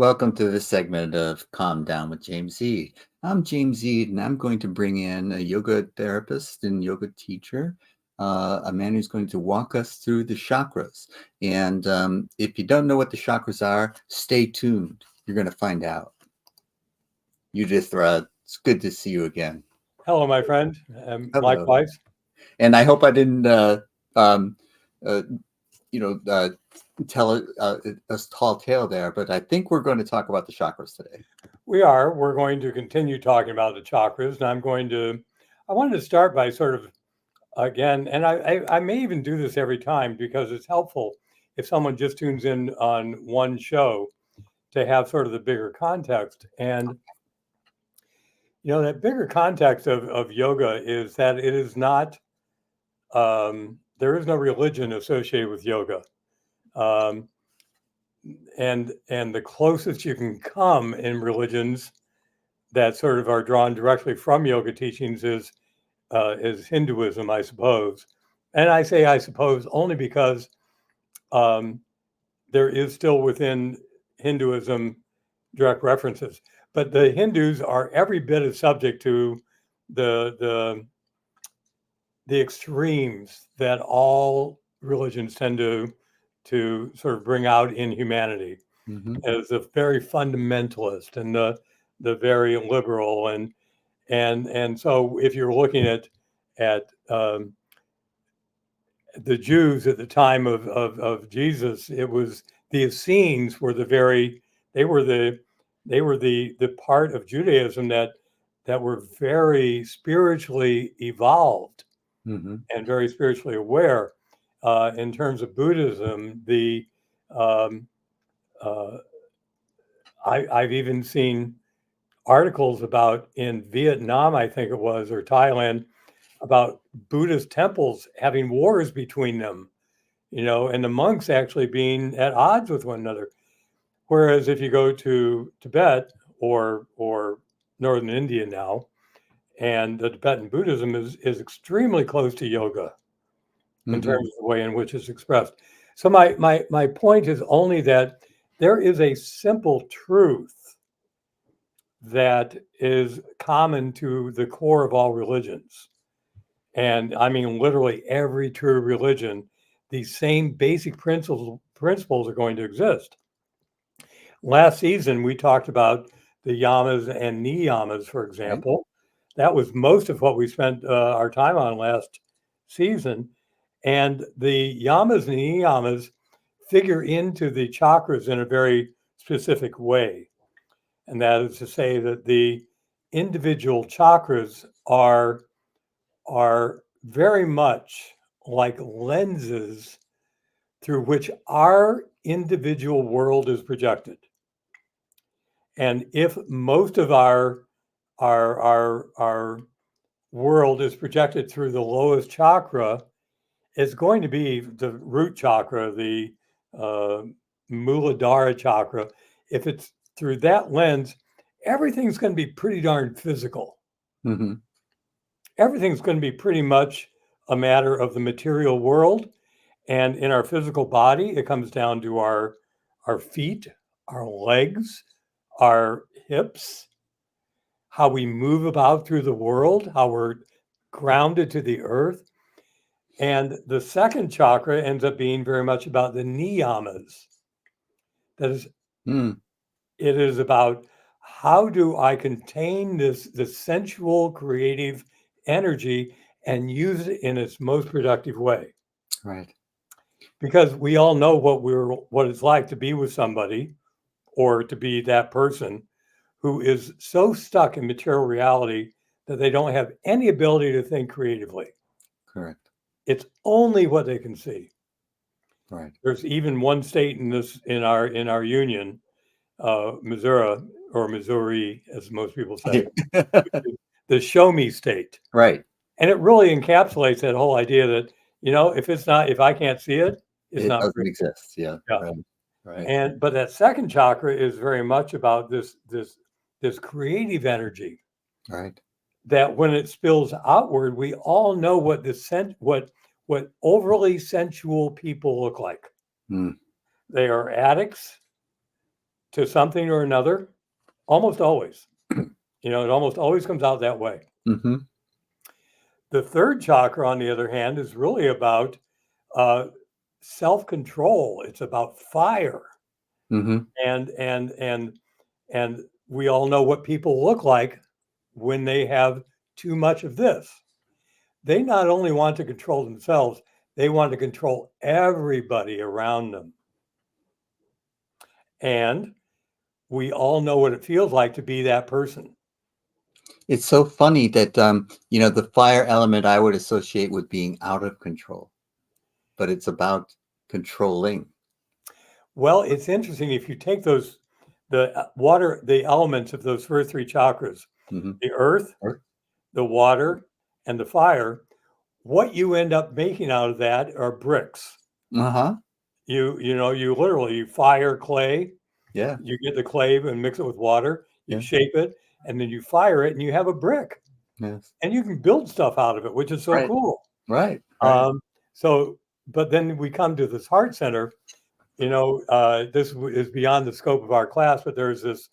Welcome to this segment of Calm Down with James Eade. I'm James Eade, and I'm going to bring in a yoga therapist and yoga teacher, a man who's going to walk us through the chakras. And if you don't know what the chakras are, stay tuned. You're going to find out. Yudisthira, it's good to see you again. Hello, my friend. Hello. Likewise. And I hope I didn't, um, uh, tell a tall tale there, but I think we're going to talk about the chakras today. We're going to continue talking about the chakras, and I wanted to start by sort of, again, and I may even do this every time because it's helpful if someone just tunes in on one show to have sort of the bigger context. And, that bigger context of yoga is that it is not, there is no religion associated with yoga. Um, and the closest you can come in religions that sort of are drawn directly from yoga teachings is Hinduism, I suppose. And I say I suppose only because um, there is still within Hinduism direct references, but the Hindus are every bit as subject to the the the extremes that all religions tend to sort of bring out in humanity. Mm-hmm. As the very fundamentalist and the very liberal and so if you're looking at the Jews at the time of Jesus, it was the Essenes were the very they were the part of Judaism that were very spiritually evolved Mm-hmm. and very spiritually aware. In terms of Buddhism, the um, uh, I've even seen articles about in Vietnam, I think it was, or Thailand, about Buddhist temples having wars between them, and the monks actually being at odds with one another. Whereas if you go to Tibet or northern India now, and the Tibetan Buddhism is extremely close to yoga in Mm-hmm. terms of the way in which it's expressed. So my point is only that there is a simple truth that is common to the core of all religions. And I mean, literally every true religion, these same basic principles are going to exist. Last season, we talked about the yamas and niyamas, for Right. example. That was most of what we spent our time on last season. And the yamas and niyamas figure into the chakras in a very specific way. And that is to say that the individual chakras are very much like lenses through which our individual world is projected. And if most of our world is projected through the lowest chakra, it's going to be the root chakra, the uh, Muladhara chakra. If it's through that lens, everything's going to be pretty darn physical. Mm-hmm. Everything's going to be pretty much a matter of the material world. And in our physical body, it comes down to our feet, our legs, our hips, how we move about through the world, how we're grounded to the earth. And the second chakra ends up being very much about the niyamas. That is, Mm. it is about how do I contain the sensual creative energy and use it in its most productive way. Right. Because we all know what it's like to be with somebody or to be that person who is so stuck in material reality that they don't have any ability to think creatively. Correct. It's only what they can see. Right. There's even one state in our union, Missouri or Missouri, as most people say, the show me state, Right. and it really encapsulates that whole idea that if I can't see it, it's It not doesn't real. exist. Yeah. Yeah. Right. Right. But that second chakra is very much about this creative energy Right. that when it spills outward, we all know what overly sensual people look like. Mm. They are addicts, to something or another, almost always. It almost always comes out that way. Mm-hmm. The third chakra, on the other hand, is really about uh, self-control. It's about fire, Mm-hmm. and we all know what people look like when they have too much of this. They not only want to control themselves, they want to control everybody around them. And we all know what it feels like to be that person. It's so funny that the fire element I would associate with being out of control, but it's about controlling. Well, it's interesting if you take the elements of those first three chakras, Mm-hmm. the earth, the water, and the fire, what you end up making out of that are bricks. Uh-huh. You literally you fire clay, Yeah. you get the clay and mix it with water, you Yeah. shape it, and then you fire it and you have a brick. Yes. And you can build stuff out of it, which is so Right. cool. Right. Right. Um, but then we come to this heart center. This is beyond the scope of our class, but there's this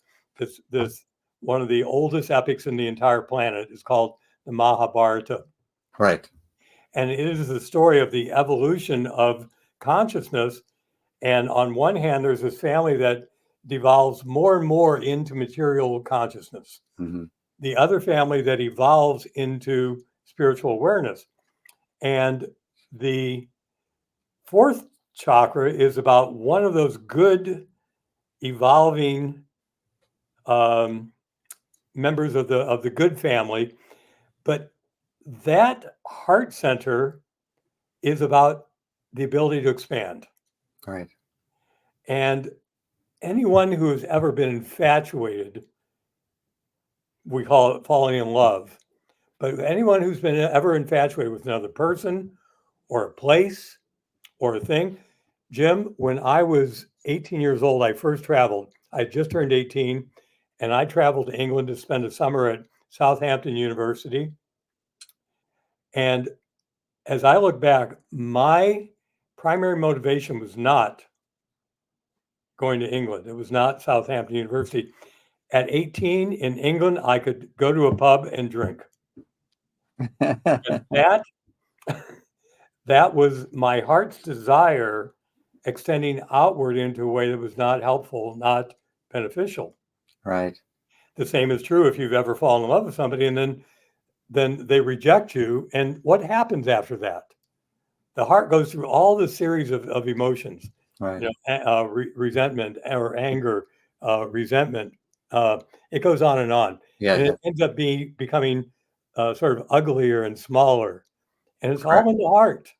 one of the oldest epics in the entire planet is called the Mahabharata. Right. And it is the story of the evolution of consciousness. And on one hand, there's this family that devolves more and more into material consciousness. Mm-hmm. The other family that evolves into spiritual awareness. And the fourth chakra is about one of those good evolving members of the good family, but that heart center is about the ability to expand. Right. And anyone who has ever been infatuated, we call it falling in love, but anyone who's been ever infatuated with another person or a place or a thing, Jim, when I was 18 years old, I first traveled. I just turned 18, and I traveled to England to spend a summer at Southampton University. And as I look back, my primary motivation was not going to England. It was not Southampton University. At 18 in England, I could go to a pub and drink. And that was my heart's desire extending outward into a way that was not helpful, not beneficial. Right. The same is true if you've ever fallen in love with somebody and then they reject you. And what happens after that? The heart goes through all the series of emotions, Right. resentment or anger, resentment. It goes on and on. Yeah. And Yeah. it ends up becoming sort of uglier and smaller. And it's Correct. all in the heart.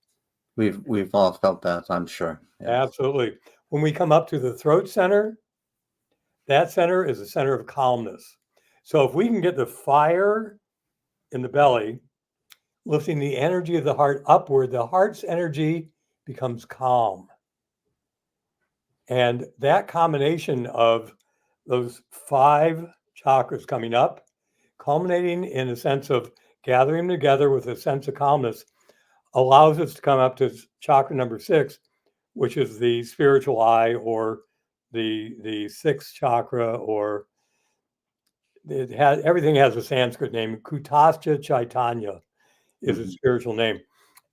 We've all felt that, I'm sure. Yes. Absolutely. When we come up to the throat center, that center is a center of calmness. So if we can get the fire in the belly, lifting the energy of the heart upward, the heart's energy becomes calm. And that combination of those 5 chakras coming up, culminating in a sense of gathering them together with a sense of calmness, allows us to come up to chakra number 6, which is the spiritual eye, or the sixth chakra, or everything has a Sanskrit name. Kutascha Chaitanya is its spiritual name.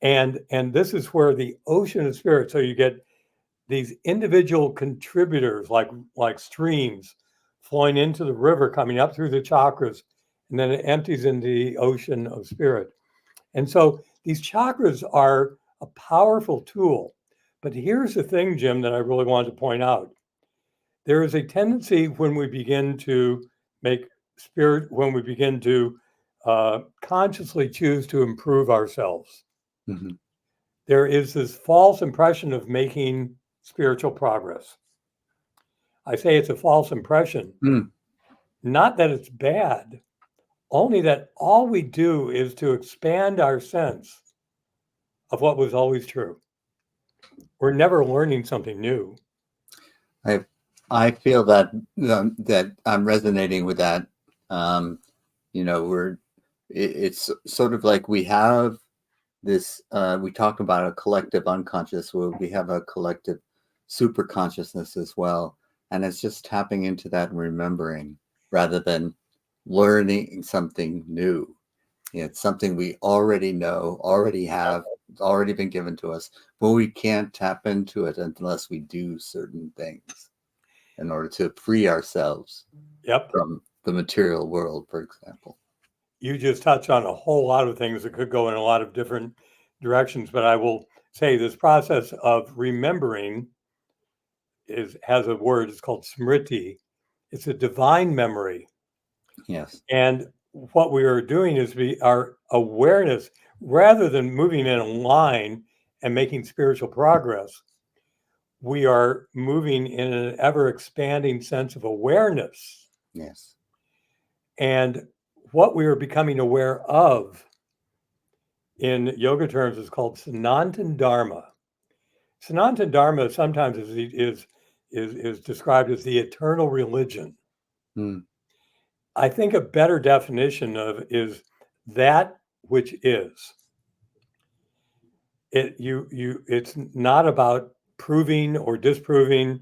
And this is where the ocean of spirit, so you get these individual contributors like streams flowing into the river, coming up through the chakras, and then it empties into the ocean of spirit. And so these chakras are a powerful tool. But here's the thing, Jim, that I really wanted to point out. There is a tendency when we begin to consciously choose to improve ourselves. Mm-hmm. There is this false impression of making spiritual progress. I say it's a false impression, not that it's bad, only that all we do is to expand our sense of what was always true. We're never learning something new. I feel that that I'm resonating with that. It's sort of like we have this. We talk about a collective unconscious, where we have a collective super consciousness as well. And it's just tapping into that and remembering rather than learning something new. It's something we already know, already have, it's already been given to us, but we can't tap into it unless we do certain things in order to free ourselves Yep. from the material world, for example. You just touched on a whole lot of things that could go in a lot of different directions, but I will say this process of remembering has a word. It's called smriti. It's a divine memory, Yes. and what we are doing is our awareness, rather than moving in a line and making spiritual progress, we are moving in an ever expanding sense of awareness. Yes. And what we are becoming aware of in yoga terms is called Sanatana Dharma. Sanatana Dharma sometimes is described as the eternal religion. Hmm. I think a better definition of is that which is. It's not about proving or disproving.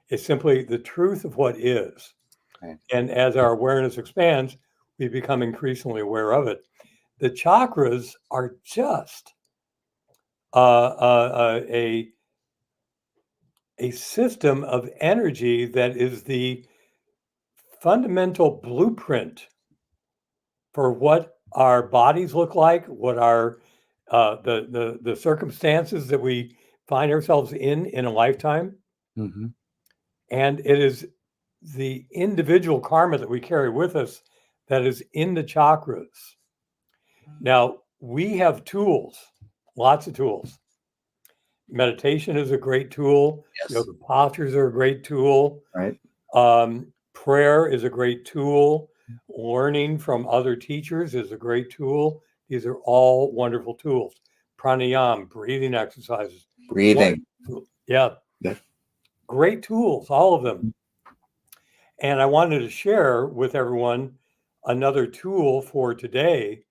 It's simply the truth of what is. Right. And as our awareness expands, we become increasingly aware of it. The chakras are just a system of energy that is the fundamental blueprint for what our bodies look like, what our the circumstances that we find ourselves in a lifetime, Mm-hmm. and it is the individual karma that we carry with us that is in the chakras. Now we have tools, lots of tools. Meditation is a great tool. Yes. Yoga postures are a great tool. Right. Prayer is a great tool. Learning from other teachers is a great tool. These are all wonderful tools. Pranayama, breathing exercises. Breathing. Yeah, Yeah. great tools, all of them. And I wanted to share with everyone another tool for today,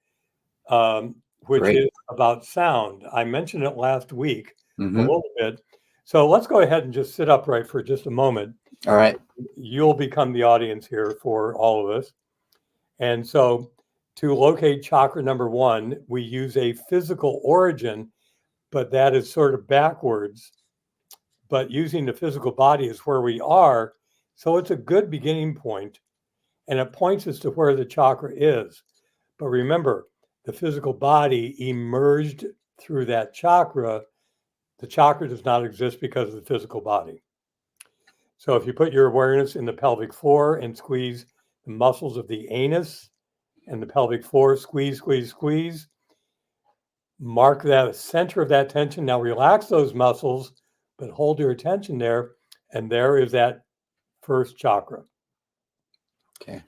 which Great. is about sound. I mentioned it last week a Mm-hmm. little bit. So let's go ahead and just sit upright for just a moment. All right. You'll become the audience here for all of us. And so to locate chakra number one, we use a physical origin, but that is sort of backwards. But using the physical body is where we are. So it's a good beginning point, and it points us to where the chakra is. But remember, the physical body emerged through that chakra. The chakra does not exist because of the physical body. So if you put your awareness in the pelvic floor and squeeze the muscles of the anus and the pelvic floor, squeeze, squeeze, squeeze, mark that center of that tension. Now relax those muscles, but hold your attention there. And there is that first chakra. Okay.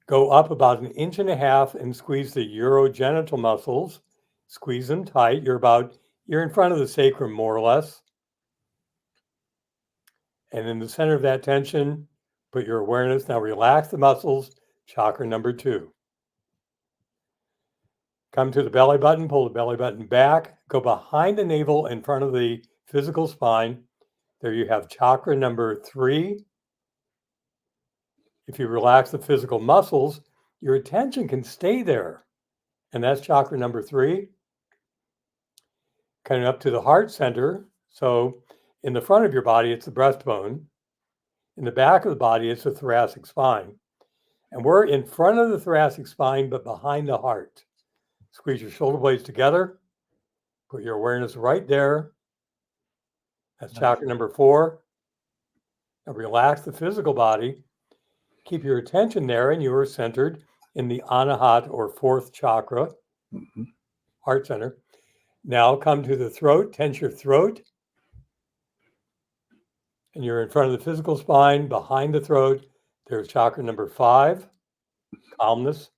Go up about 1.5 inches and squeeze the urogenital muscles. Squeeze them tight. You're in front of the sacrum, more or less. And in the center of that tension, put your awareness. Now relax the muscles, chakra number 2. Come to the belly button, pull the belly button back, go behind the navel in front of the physical spine. There you have chakra number 3. If you relax the physical muscles, your attention can stay there. And that's chakra number 3. Coming up to the heart center. So in the front of your body, it's the breastbone. In the back of the body, it's the thoracic spine. And we're in front of the thoracic spine, but behind the heart. Squeeze your shoulder blades together. Put your awareness right there. That's chakra number 4. Now relax the physical body. Keep your attention there, and you are centered in the anahat or 4th chakra, Mm-hmm. heart center. Now come to the throat, tense your throat. And you're in front of the physical spine, behind the throat. There's chakra number 5, calmness.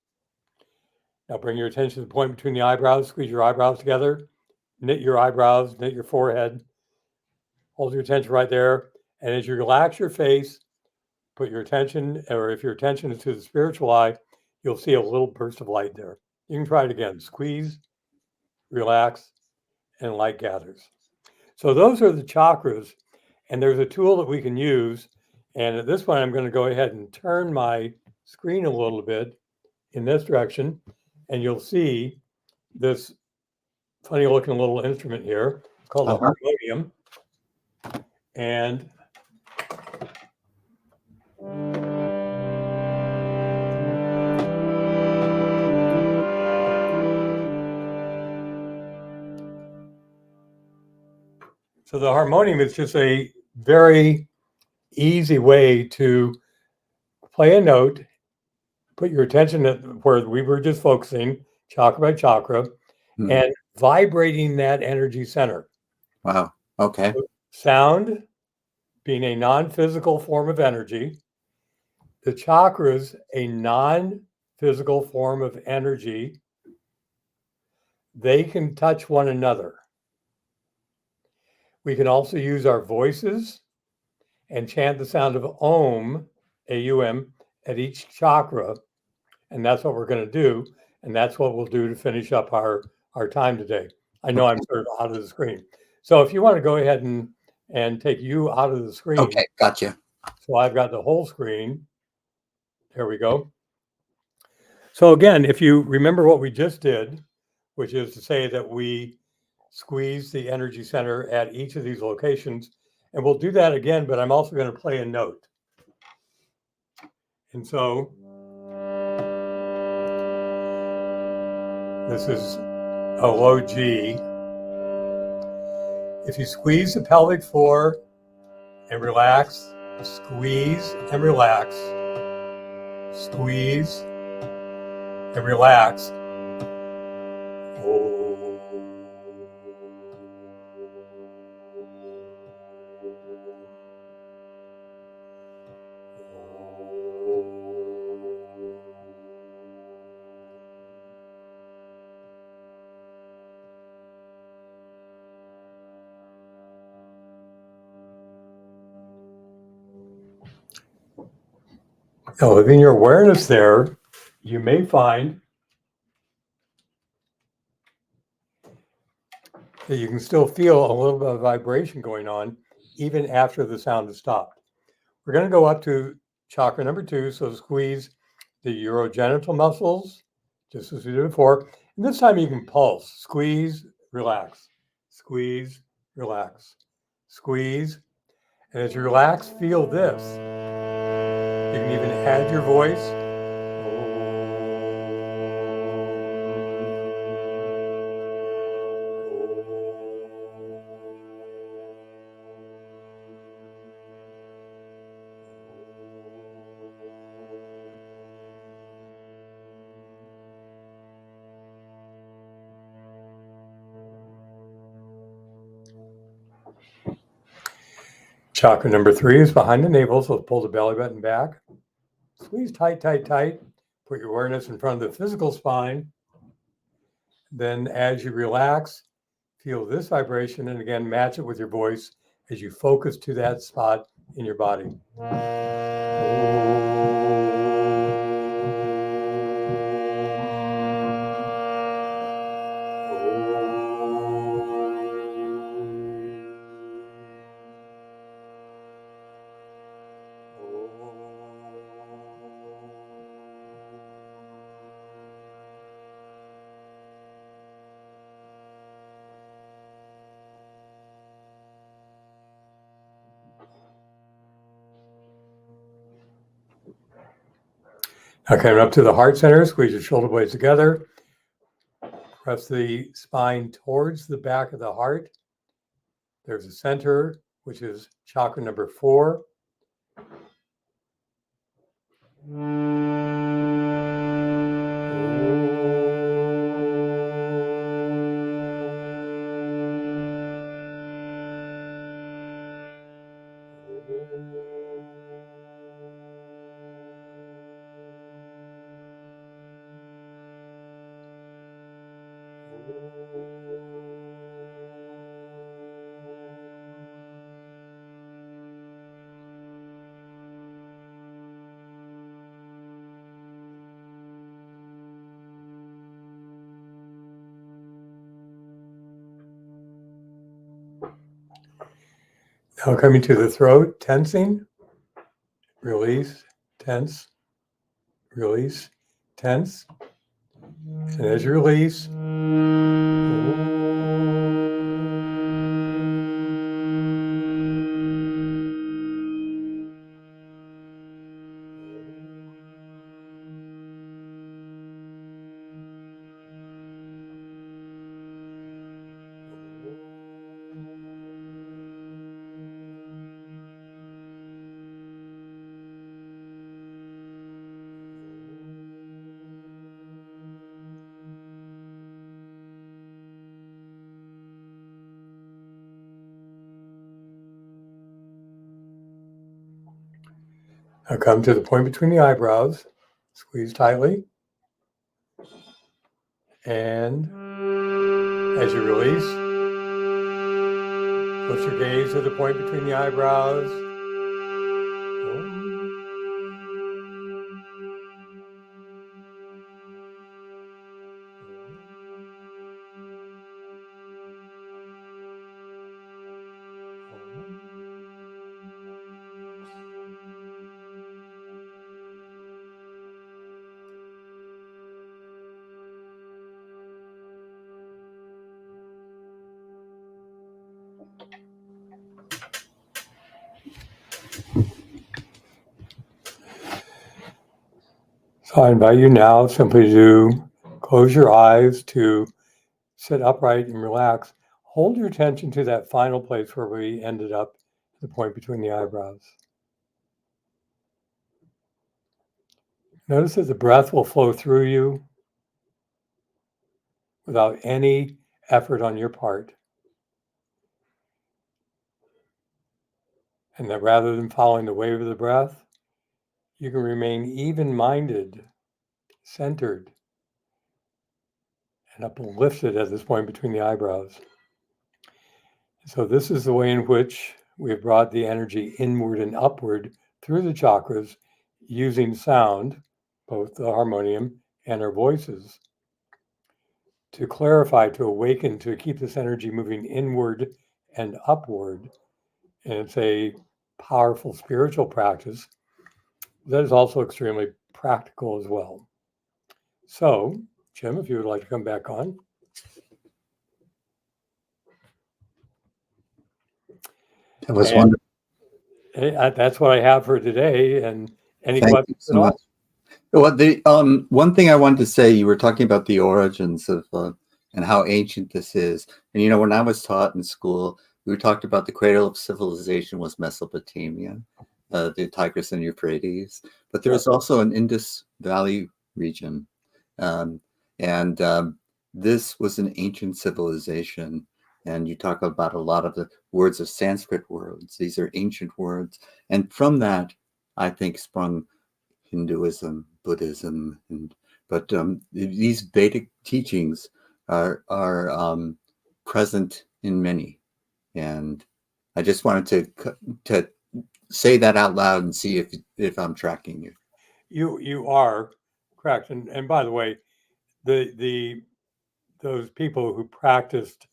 Now bring your attention to the point between the eyebrows, squeeze your eyebrows together, knit your eyebrows, knit your forehead. Hold your attention right there. And as you relax your face, put your attention, or if your attention is to the spiritual eye, you'll see a little burst of light there. You can try it again. Squeeze, relax, and light gathers. So those are the chakras. And there's a tool that we can use. And at this point, I'm going to go ahead and turn my screen a little bit in this direction, and you'll see this funny looking little instrument here. It's called a harmonium. And so the harmonium is just a very easy way to play a note, put your attention at where we were just focusing, chakra by chakra, and vibrating that energy center. Wow. Okay. Sound being a non-physical form of energy, the chakras a non-physical form of energy, they can touch one another. We can also use our voices and chant the sound of Om, A-U-M, at each chakra. And that's what we're going to do. And that's what we'll do to finish up our time today. I know I'm sort of out of the screen. So if you want to go ahead and take you out of the screen. Okay, gotcha. So I've got the whole screen. There we go. So again, if you remember what we just did, which is to say that we squeeze the energy center at each of these locations, and we'll do that again, but I'm also going to play a note. And so this is a low G. If you squeeze the pelvic floor and relax, squeeze and relax, squeeze and relax. Now, within your awareness there, you may find that you can still feel a little bit of vibration going on even after the sound has stopped. We're going to go up to chakra number 2, so squeeze the urogenital muscles, just as we did before. And this time you can pulse, squeeze, relax, squeeze, relax, squeeze. And as you relax, feel this. You can even add your voice. Chakra number 3 is behind the navel, so pull the belly button back. Squeeze tight, tight, tight. Put your awareness in front of the physical spine. Then as you relax, feel this vibration, and again, match it with your voice as you focus to that spot in your body. Now coming up to the heart center, squeeze your shoulder blades together. Press the spine towards the back of the heart. There's a center, which is chakra number 4. Now coming to the throat, tensing. release, tense, release, tense. And as you release, now come to the point between the eyebrows, squeeze tightly. And as you release, lift your gaze to the point between the eyebrows. So I invite you now simply to close your eyes, to sit upright and relax. Hold your attention to that final place where we ended up, the point between the eyebrows. Notice that the breath will flow through you without any effort on your part. And that rather than following the wave of the breath, you can remain even-minded, centered, and uplifted at this point between the eyebrows. So this is the way in which we have brought the energy inward and upward through the chakras using sound, both the harmonium and our voices, to clarify, to awaken, to keep this energy moving inward and upward. And it's a powerful spiritual practice that is also extremely practical as well. So, Jim, if you would like to come back on. That was wonderful. That's what I have for today. And any Thank you questions so at all? much. Well, the one thing I wanted to say, you were talking about the origins of and how ancient this is. And when I was taught in school, we talked about the cradle of civilization was Mesopotamia, the Tigris and Euphrates, but there was also an Indus Valley region, and this was an ancient civilization. And you talk about a lot of the words of Sanskrit words. These are ancient words, and from that, I think, sprung Hinduism, Buddhism, but these Vedic teachings are present in many, and I just wanted to say that out loud and see if I'm tracking you. You are correct, and by the way, those people who practiced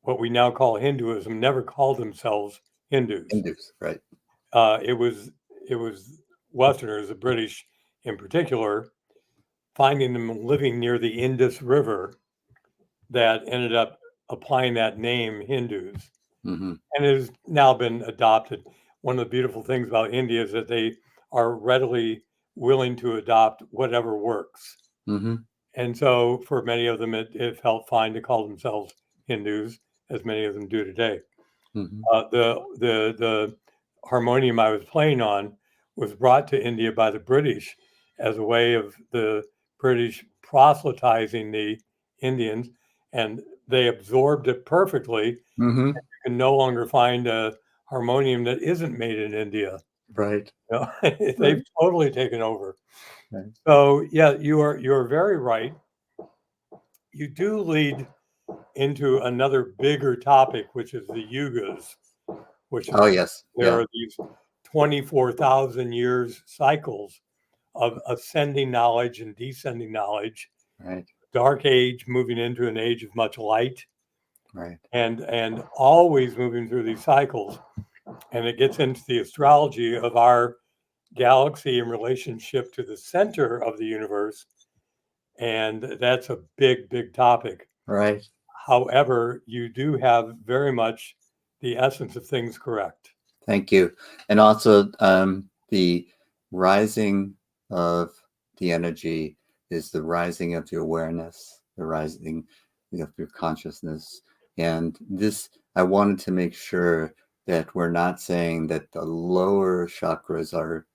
what we now call Hinduism never called themselves Hindus. Hindus, right? It was Westerners, the British in particular, finding them living near the Indus River, that ended up applying that name Hindus, Mm-hmm. and it has now been adopted. One of the beautiful things about India is that they are readily willing to adopt whatever works. Mm-hmm. And so for many of them, it felt fine to call themselves Hindus, as many of them do today. Mm-hmm. The harmonium I was playing on was brought to India by the British as a way of the British proselytizing the Indians, and they absorbed it perfectly. Mm-hmm. You can no longer find a harmonium that isn't made in India. Right. They've totally taken over. Right. So yeah, you're very right. You do lead into another bigger topic, which is the yugas, which is, Oh yes. there are these 24,000 years cycles of ascending knowledge and descending knowledge. Right. Dark age moving into an age of much light, Right. and always moving through these cycles. And it gets into the astrology of our galaxy in relationship to the center of the universe, and that's a big, big topic. Right. However, you do have very much the essence of things correct. Thank you. And also, the rising of the energy is the rising of your awareness, the rising of your consciousness. And this, I wanted to make sure that we're not saying that the lower chakras are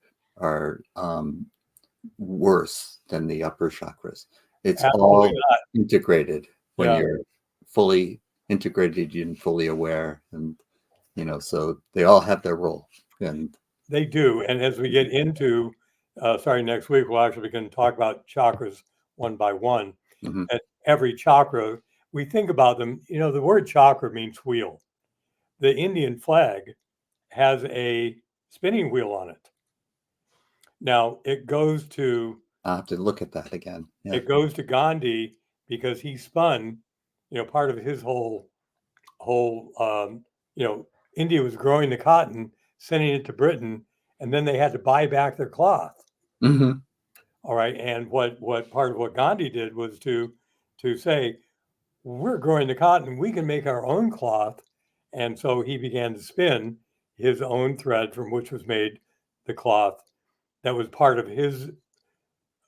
worse than the upper chakras. It's Absolutely all not. integrated when Yeah. you're fully integrated and fully aware, and so they all have their role. And They do. And as we get into, starting next week, we'll actually begin to talk about chakras one by one. mhm. At every chakra, we think about them. The word chakra means wheel. The Indian flag has a spinning wheel on it. Now it goes to I'll have to look at that again. Yeah. it goes to Gandhi because he spun, part of his whole India was growing the cotton, sending it to Britain, and then they had to buy back their cloth. hmm All right, and what part of what Gandhi did was to say, we're growing the cotton, we can make our own cloth, and so he began to spin his own thread from which was made the cloth that was part of his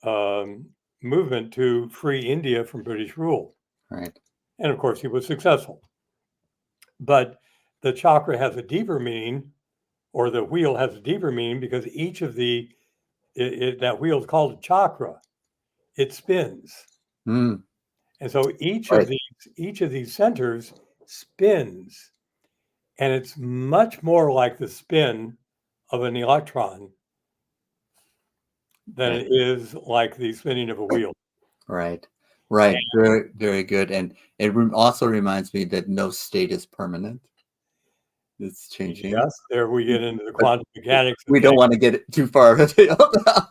um, movement to free India from British rule. Right. And of course, he was successful. But the chakra has a deeper meaning, or the wheel has a deeper meaning, because each of that wheel is called a chakra. It spins, Mm, and so right. each of these centers spins, and it's much more like the spin of an electron than Right. it is like the spinning of a wheel. Right. Right. Very, very good. And it also reminds me that no state is permanent. It's changing. Yes, there we get into the quantum mechanics of We don't things. want to get it too far afield.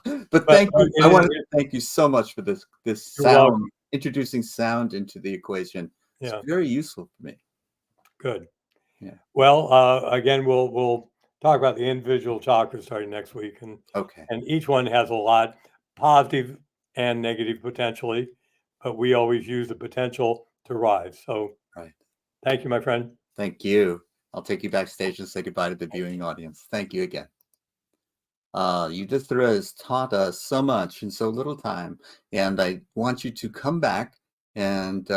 But But thank you. I want to thank you so much for this you're welcome. sound, introducing sound into the equation. It's Yeah, very useful for me. good. Yeah. Well, again, we'll talk about the individual chakras starting next week, Okay. and each one has a lot, positive and negative potentially, but we always use the potential to rise. So, Right. thank you, my friend. Thank you. I'll take you backstage and say goodbye to the viewing audience. Thank you again. Yudisthira has taught us so much in so little time, and I want you to come back. And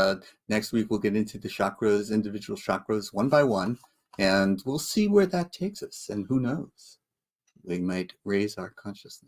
next week we'll get into the chakras, individual chakras, one by one, and we'll see where that takes us. And who knows, we might raise our consciousness.